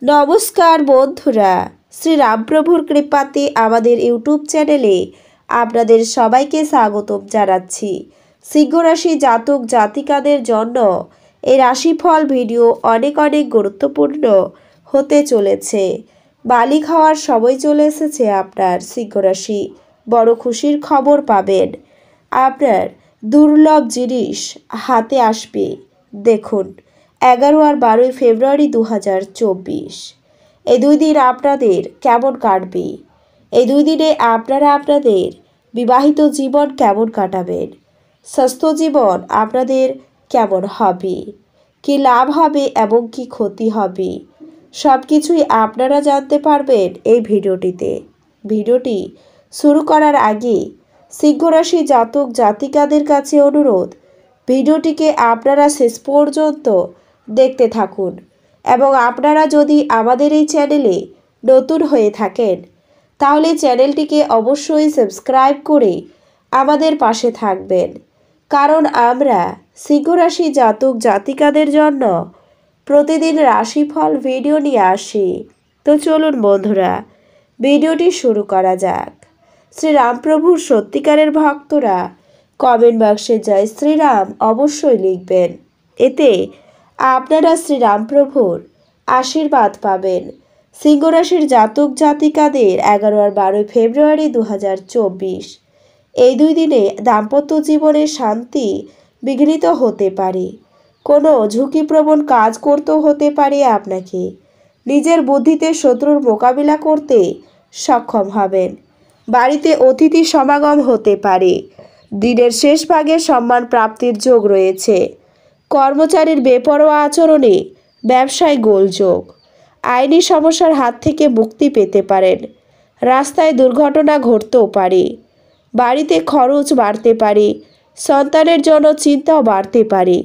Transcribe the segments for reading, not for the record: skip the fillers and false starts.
নমস্কার বন্ধুরা, শ্রী রামপ্রভুর কৃপাতে আমাদের ইউটিউব চ্যানেলে আপনাদের সবাইকে স্বাগতম জানাচ্ছি। সিংহ রাশি জাতক জাতিকাদের জন্য এই রাশিফল ভিডিও অনেক গুরুত্বপূর্ণ হতে চলেছে। বালি খাওয়ার সময় চলে এসেছে আপনার সিংহ রাশি। বড় খুশির খবর পাবেন। আপনার দুর্লভ জিনিস হাতে আসবে। দেখুন, 11 আর 12 ফেব্রুয়ারি 2024 এই দুই দিন আপনাদের কেমন কাটবে? এই দুই দিনে আপনারা আপনাদের বিবাহিত জীবন কেমন কাটাবেন? স্বাস্থ্য জীবন আপনাদের কেমন হবে? কি লাভ হবে এবং কি ক্ষতি হবে? সব কিছুই আপনারা জানতে পারবেন এই ভিডিওটিতে। ভিডিওটি শুরু করার আগে সিংহ রাশি জাতক জাতিকাদের কাছে অনুরোধ, ভিডিওটিকে আপনারা শেষ পর্যন্ত দেখতে থাকুন এবং আপনারা যদি আমাদের এই চ্যানেলে নতুন হয়ে থাকেন তাহলে চ্যানেলটিকে অবশ্যই সাবস্ক্রাইব করে আমাদের পাশে থাকবেন, কারণ আমরা সিংহ রাশি জাতক জাতিকাদের জন্য প্রতিদিন রাশিফল ভিডিও নিয়ে আসি। তো চলুন বন্ধুরা, ভিডিওটি শুরু করা যাক। শ্রী রামপ্রভুর সত্যিকারের ভক্তরা কমেন্ট বক্সে জয় শ্রীরাম অবশ্যই লিখবেন। এতে আপনারা শ্রী রামপ্রভুর আশীর্বাদ পাবেন। সিংহ রাশির জাতক জাতিকাদের 11 আর 12 ফেব্রুয়ারি 2024 এই দুই দিনে দাম্পত্য জীবনে শান্তি বিঘ্নিত হতে পারে। কোনো ঝুঁকিপ্রবণ কাজ করতেও হতে পারে আপনাকে। নিজের বুদ্ধিতে শত্রুর মোকাবিলা করতে সক্ষম হবেন। বাড়িতে অতিথি সমাগম হতে পারে। দিনের শেষ ভাগে সম্মান প্রাপ্তির যোগ রয়েছে। কর্মচারীর বেপরোয়া আচরণে ব্যবসায় গোলযোগ। আইনি সমস্যার হাত থেকে মুক্তি পেতে পারেন। রাস্তায় দুর্ঘটনা ঘটতেও পারে। বাড়িতে খরচ বাড়তে পারে। সন্তানের জন্য চিন্তাও বাড়তে পারে।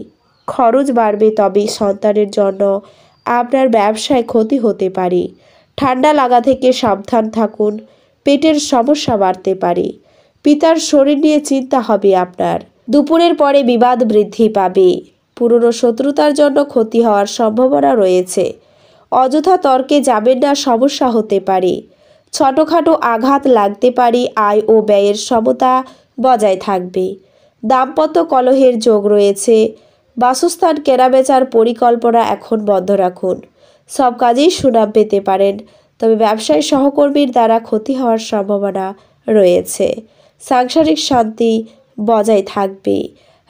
খরচ বাড়বে, তবে সন্তানের জন্য আপনার ব্যবসায় ক্ষতি হতে পারে। ঠান্ডা লাগা থেকে সাবধান থাকুন। পেটের সমস্যা বাড়তে পারে। পিতার শরীর নিয়ে চিন্তা হবে আপনার। দুপুরের পরে বিবাদ বৃদ্ধি পাবে। পুরনো শত্রুতার জন্য ক্ষতি হওয়ার সম্ভাবনা রয়েছে। অযথা তর্কে যাবেন না, সমস্যা হতে পারে। ছোটোখাটো আঘাত লাগতে পারে। আয় ও ব্যয়ের সমতা বজায় থাকবে। দাম্পত্য কলহের যোগ রয়েছে। বাসস্থান কেনাবেচার পরিকল্পনা এখন বন্ধ রাখুন। সব কাজেই সুনাম পেতে পারেন, তবে ব্যবসায় সহকর্মীর দ্বারা ক্ষতি হওয়ার সম্ভাবনা রয়েছে। সাংসারিক শান্তি বজায় থাকবে।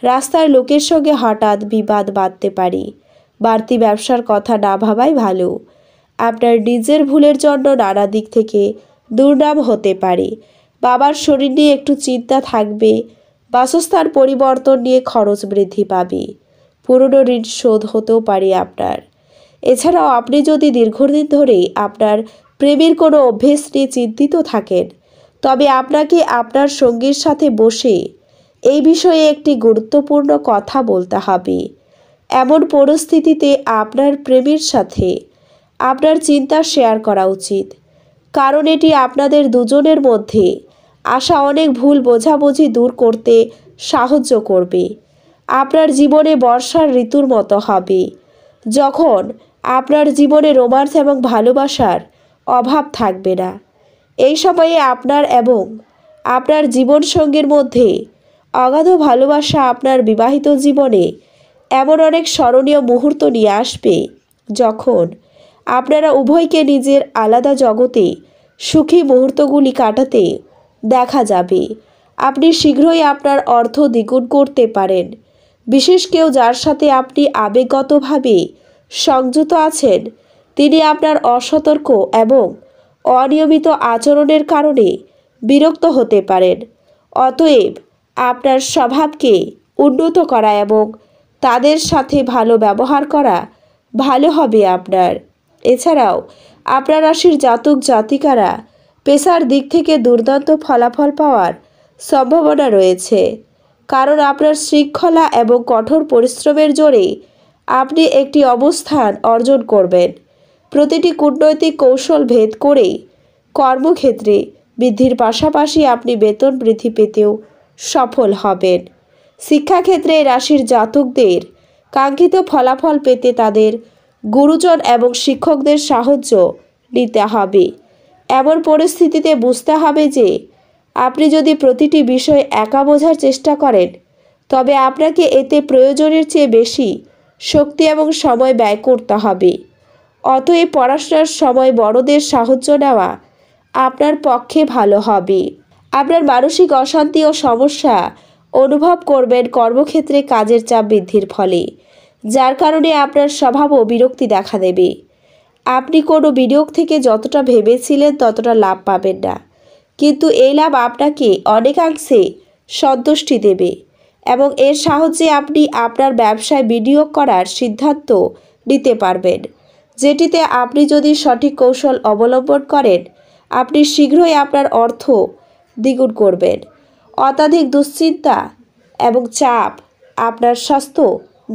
রাস্তার লোকের সঙ্গে হঠাৎ বিবাদ বাঁধতে পারে। বাড়তি ব্যবসার কথা না ভাবাই ভালো। আপনার নিজের ভুলের জন্য নানা দিক থেকে দুর্নাম হতে পারে। বাবার শরীর নিয়ে একটু চিন্তা থাকবে। বাসস্থান পরিবর্তন নিয়ে খরচ বৃদ্ধি পাবে। পুরনো ঋণ শোধ হতেও পারে আপনার। এছাড়াও আপনি যদি দীর্ঘদিন ধরে আপনার প্রেমের কোনো অভ্যেস নিয়ে চিন্তিত থাকেন, তবে আপনাকে আপনার সঙ্গীর সাথে বসে এই বিষয়ে একটি গুরুত্বপূর্ণ কথা বলতে হবে। এমন পরিস্থিতিতে আপনার প্রেমের সাথে আপনার চিন্তা শেয়ার করা উচিত, কারণ এটি আপনাদের দুজনের মধ্যে আসা অনেক ভুল বোঝাবুঝি দূর করতে সাহায্য করবে। আপনার জীবনে বর্ষার ঋতুর মতো হবে, যখন আপনার জীবনে রোমান্স এবং ভালোবাসার অভাব থাকবে না। এই সময়ে আপনার এবং আপনার জীবনসঙ্গীর মধ্যে অগাধ ভালোবাসা আপনার বিবাহিত জীবনে এমন অনেক স্মরণীয় মুহূর্ত নিয়ে আসবে, যখন আপনারা উভয়কে নিজের আলাদা জগতে সুখী মুহূর্তগুলি কাটাতে দেখা যাবে। আপনি শীঘ্রই আপনার অর্থ দ্বিগুণ করতে পারেন। বিশেষ কেউ যার সাথে আপনি আবেগগতভাবে সংযুক্ত আছেন, তিনি আপনার অসতর্ক এবং অনিয়মিত আচরণের কারণে বিরক্ত হতে পারেন। অতএব আপনার স্বভাবকে উন্নত করা এবং তাদের সাথে ভালো ব্যবহার করা ভালো হবে আপনার। এছাড়াও আপনার রাশির জাতক জাতিকারা পেশার দিক থেকে দুর্দান্ত ফলাফল পাওয়ার সম্ভাবনা রয়েছে, কারণ আপনার শৃঙ্খলা এবং কঠোর পরিশ্রমের জোরে আপনি একটি অবস্থান অর্জন করবেন। প্রতিটি কূটনৈতিক কৌশল ভেদ করে কর্মক্ষেত্রে বৃদ্ধির পাশাপাশি আপনি বেতন বৃদ্ধি পেতেও সফল হবেন। শিক্ষাক্ষেত্রে রাশির জাতকদের কাঙ্ক্ষিত ফলাফল পেতে তাদের গুরুজন এবং শিক্ষকদের সাহায্য নিতে হবে। এমন পরিস্থিতিতে বুঝতে হবে যে আপনি যদি প্রতিটি বিষয় একা বোঝার চেষ্টা করেন তবে আপনাকে এতে প্রয়োজনের চেয়ে বেশি শক্তি এবং সময় ব্যয় করতে হবে। অতএব পড়াশোনার সময় বড়দের সাহায্য নেওয়া আপনার পক্ষে ভালো হবে। আপনার মানসিক অশান্তি ও সমস্যা অনুভব করবেন কর্মক্ষেত্রে কাজের চাপ বৃদ্ধির ফলে, যার কারণে আপনার স্বভাবও বিরক্তি দেখা দেবে। আপনি কোনো বিনিয়োগ থেকে যতটা ভেবেছিলেন ততটা লাভ পাবেন না, কিন্তু এই লাভ আপনাকে অনেকাংশে সন্তুষ্টি দেবে এবং এর সাহায্যে আপনি আপনার ব্যবসায় বিনিয়োগ করার সিদ্ধান্ত নিতে পারবেন, যেটিতে আপনি যদি সঠিক কৌশল অবলম্বন করেন আপনি শীঘ্রই আপনার অর্থ দ্বিগুণ করবেন। অত্যাধিক দুশ্চিন্তা এবং চাপ আপনার স্বাস্থ্য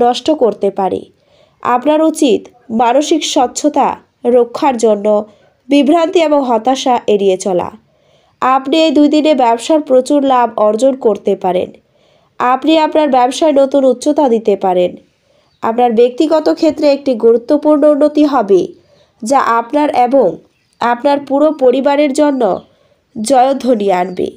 নষ্ট করতে পারে। আপনার উচিত মানসিক স্বচ্ছতা রক্ষার জন্য বিভ্রান্তি এবং হতাশা এড়িয়ে চলা। আপনি এই 2 দিনে ব্যবসার প্রচুর লাভ অর্জন করতে পারেন। আপনি আপনার ব্যবসায় নতুন উচ্চতা দিতে পারেন। আপনার ব্যক্তিগত ক্ষেত্রে একটি গুরুত্বপূর্ণ উন্নতি হবে যা আপনার এবং আপনার পুরো পরিবারের জন্য জয়ধ্বনি আনবে।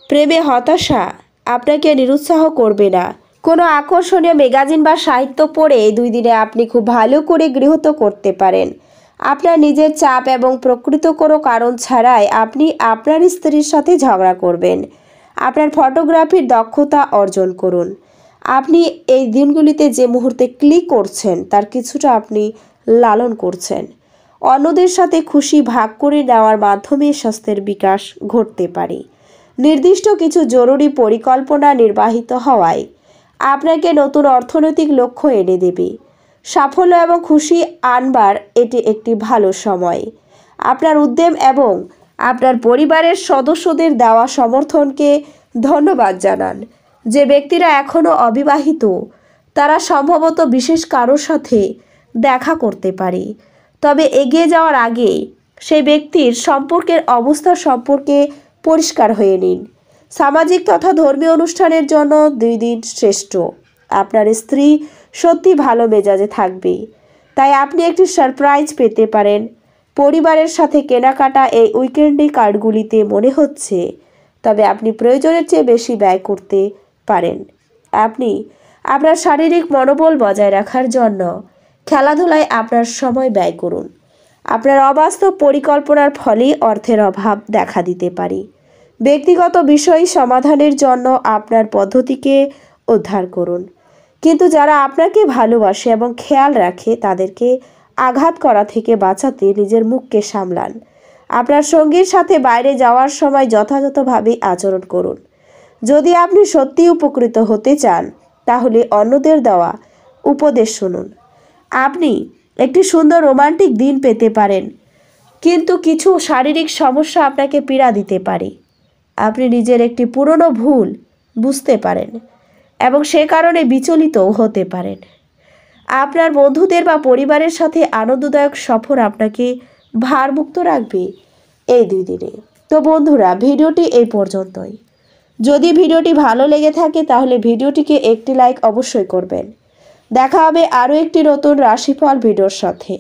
প্রেমে হতাশা আপনাকে নিরুৎসাহ করবে না। কোনো আকর্ষণীয় ম্যাগাজিন বা সাহিত্য পড়ে এই 2 দিনে আপনি খুব ভালো করে গৃহীত করতে পারেন। আপনার নিজের চাপ এবং প্রকৃত কোনো কারণ ছাড়াই আপনি আপনার স্ত্রীর সাথে ঝগড়া করবেন। আপনার ফটোগ্রাফির দক্ষতা অর্জন করুন। আপনি এই দিনগুলিতে যে মুহূর্তে ক্লিক করছেন তার কিছুটা আপনি লালন করছেন। অন্যদের সাথে খুশি ভাগ করে নেওয়ার মাধ্যমে স্বাস্থ্যের বিকাশ ঘটতে পারে। নির্দিষ্ট কিছু জরুরি পরিকল্পনা নির্বাহিত হওয়ায় আপনাকে নতুন অর্থনৈতিক লক্ষ্য এনে দেবে। সাফল্য এবং খুশি আনবার এটি একটি ভালো সময়। আপনার উদ্যম এবং আপনার পরিবারের সদস্যদের দেওয়া সমর্থনকে ধন্যবাদ জানান। যে ব্যক্তিরা এখনও অবিবাহিত তারা সম্ভবত বিশেষ কারোর সাথে দেখা করতে পারে, তবে এগিয়ে যাওয়ার আগে সেই ব্যক্তির সম্পর্কের অবস্থা সম্পর্কে পরিষ্কার হয়ে নিন। সামাজিক তথা ধর্মীয় অনুষ্ঠানের জন্য 2 দিন শ্রেষ্ঠ। আপনার স্ত্রী সত্যি ভালো মেজাজে থাকবে, তাই আপনি একটি সারপ্রাইজ পেতে পারেন। পরিবারের সাথে কেনাকাটা এই উইকেন্ডে কার্ডগুলিতে মনে হচ্ছে, তবে আপনি প্রয়োজনের চেয়ে বেশি ব্যয় করতে পারেন। আপনি আপনার শারীরিক মনোবল বজায় রাখার জন্য খেলাধুলায় আপনার সময় ব্যয় করুন। আপনার অবাস্তব পরিকল্পনার ফলে অর্থের অভাব দেখা দিতে পারে। ব্যক্তিগত বিষয় সমাধানের জন্য আপনার পদ্ধতিকে উদ্ধার করুন, কিন্তু যারা আপনাকে ভালোবাসে এবং খেয়াল রাখে তাদেরকে আঘাত করা থেকে বাঁচাতে নিজের মুখকে সামলান। আপনার সঙ্গীর সাথে বাইরে যাওয়ার সময় যথাযথভাবে আচরণ করুন। যদি আপনি সত্যি উপকৃত হতে চান তাহলে অন্যদের দেওয়া উপদেশ শুনুন। আপনি একটি সুন্দর রোমান্টিক দিন পেতে পারেন, কিন্তু কিছু শারীরিক সমস্যা আপনাকে পীড়া দিতে পারে। আপনি নিজের একটি পুরনো ভুল বুঝতে পারেন এবং সে কারণে বিচলিতও হতে পারেন। আপনার বন্ধুদের বা পরিবারের সাথে আনন্দদায়ক সফর আপনাকে ভারমুক্ত রাখবে এই 2 দিনে। তো বন্ধুরা, ভিডিওটি এই পর্যন্তই। যদি ভিডিওটি ভালো লেগে থাকে তাহলে ভিডিওটিকে একটি লাইক অবশ্যই করবেন। দেখা হবে আরও একটি নতুন রাশিফল ভিডিওর সাথে।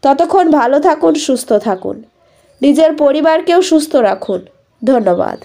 ততক্ষণ ভালো থাকুন, সুস্থ থাকুন, নিজের পরিবারকেও সুস্থ রাখুন। ধন্যবাদ।